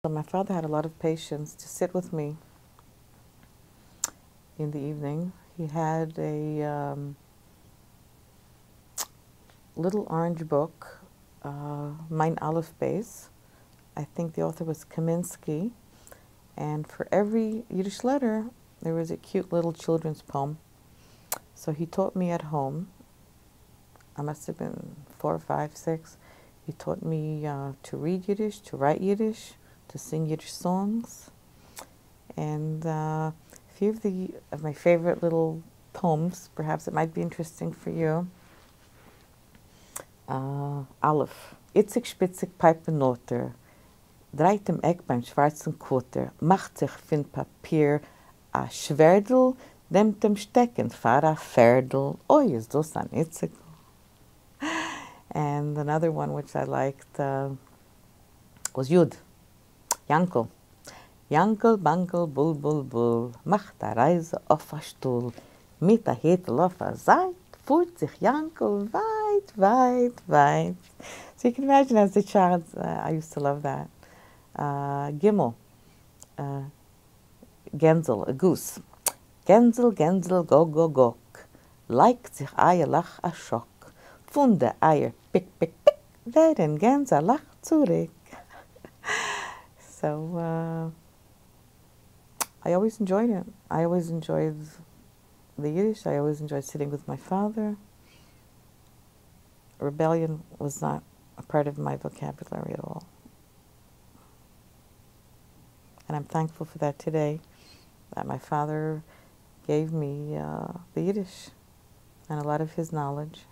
So my father had a lot of patience to sit with me in the evening. He had a little orange book, Mein Alef-beys. I think the author was Kaminsky. And for every Yiddish letter, there was a cute little children's poem. So he taught me at home. I must have been 4, 5, 6. He taught me to read Yiddish, to write Yiddish, to sing Yiddish songs. And a few of my favorite little poems, perhaps it might be interesting for you. Alef. Itzik spitzig Pijpennoter, dreit im Eck beim schwarzen Kutter, macht sich fin Papier a Schwerdel, nimmt dem Stecken, fahr a Ferdel. Oh, is das an Itzik? And another one which I liked was Yud, Yankl. Yankl, Bankl, Bull, Bull, Bull, macht a Reise auf a Stuhl, mit a Hetel auf a Seit, fuhrt sich Yankl weit, weit, weit. So you can imagine as a child, I used to love that. Gimel, Gensel, a goose. Gensel, Gensel, go, go, gok, leicht sich Eier lach a Schock. Von der Eier, pick, pick, pick, werden Gänse lach zurück. So, I always enjoyed it. I always enjoyed the Yiddish. I always enjoyed sitting with my father. Rebellion was not a part of my vocabulary at all. And I'm thankful for that today, that my father gave me the Yiddish and a lot of his knowledge.